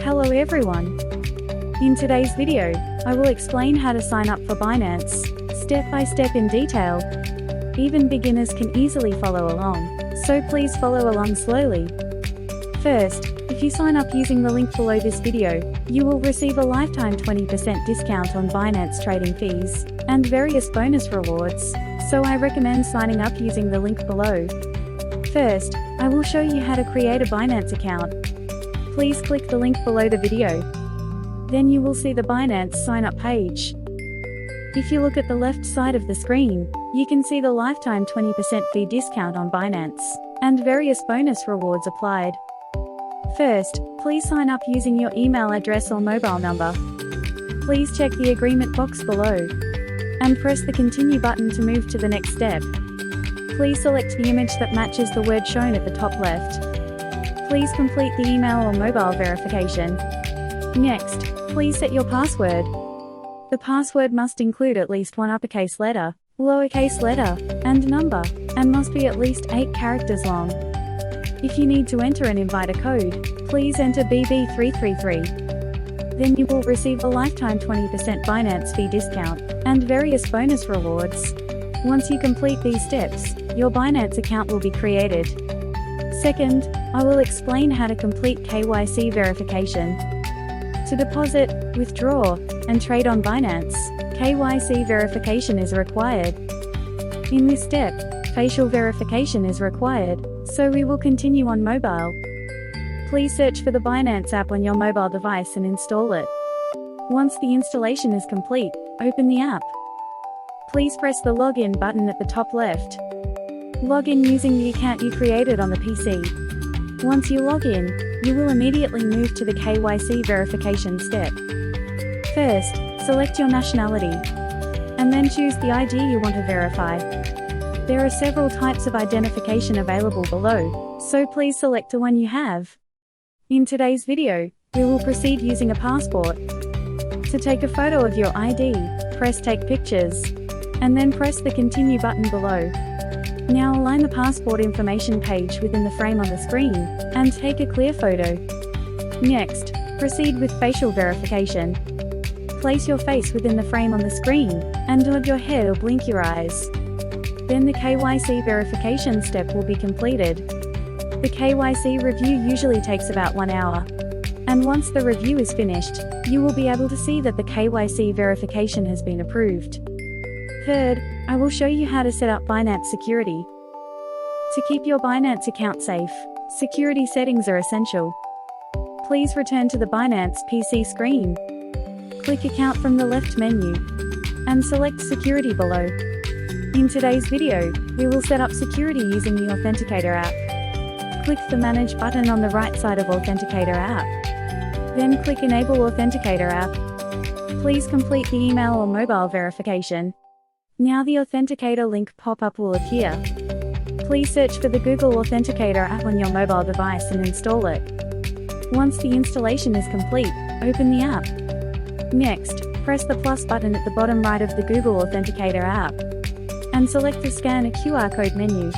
Hello everyone. In today's video, I will explain how to sign up for Binance, step by step in detail. Even beginners can easily follow along, so please follow along slowly. First, if you sign up using the link below this video, you will receive a lifetime 20% discount on Binance trading fees, and various bonus rewards, so I recommend signing up using the link below. First, I will show you how to create a Binance account. Please click the link below the video. Then you will see the Binance sign up page. If you look at the left side of the screen, you can see the lifetime 20% fee discount on Binance, and various bonus rewards applied. First, please sign up using your email address or mobile number. Please check the agreement box below, and press the continue button to move to the next step. Please select the image that matches the word shown at the top left. Please complete the email or mobile verification. Next, please set your password. The password must include at least one uppercase letter, lowercase letter, and number, and must be at least 8 characters long. If you need to enter and invite a code, please enter BB333. Then you will receive a lifetime 20% Binance fee discount, and various bonus rewards. Once you complete these steps, your Binance account will be created. Second, I will explain how to complete KYC verification. To deposit, withdraw, and trade on Binance, KYC verification is required. In this step, facial verification is required, so we will continue on mobile. Please search for the Binance app on your mobile device and install it. Once the installation is complete, open the app. Please press the login button at the top left. Log in using the account you created on the PC. Once you log in, you will immediately move to the KYC verification step. First, select your nationality, and then choose the ID you want to verify. There are several types of identification available below, so please select the one you have. In today's video, we will proceed using a passport. To take a photo of your ID, press Take Pictures, and then press the Continue button below. Now align the passport information page within the frame on the screen, and take a clear photo. Next, proceed with facial verification. Place your face within the frame on the screen, and nod your head or blink your eyes. Then the KYC verification step will be completed. The KYC review usually takes about 1 hour. And once the review is finished, you will be able to see that the KYC verification has been approved. Third, I will show you how to set up Binance security. To keep your Binance account safe, security settings are essential. Please return to the Binance PC screen. Click Account from the left menu, and select Security below. In today's video, we will set up security using the Authenticator app. Click the Manage button on the right side of Authenticator app. Then click Enable Authenticator app. Please complete the email or mobile verification. Now the Authenticator link pop-up will appear. Please search for the Google Authenticator app on your mobile device and install it. Once the installation is complete, open the app. Next, press the plus button at the bottom right of the Google Authenticator app, and select the Scan a QR code menu.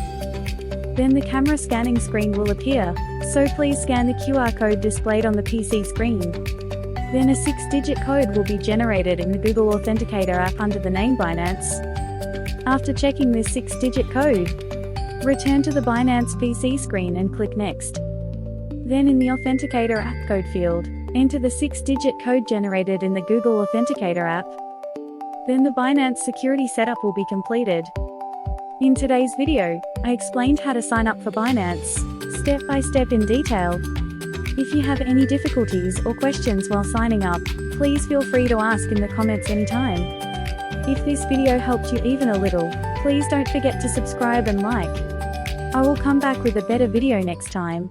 Then the camera scanning screen will appear, so please scan the QR code displayed on the PC screen. Then a 6-digit code will be generated in the Google Authenticator app under the name Binance. After checking this 6-digit code, return to the Binance PC screen and click Next. Then in the Authenticator app code field, enter the 6-digit code generated in the Google Authenticator app. Then the Binance security setup will be completed. In today's video, I explained how to sign up for Binance, step by step in detail. If you have any difficulties or questions while signing up, please feel free to ask in the comments anytime. If this video helped you even a little, please don't forget to subscribe and like. I will come back with a better video next time.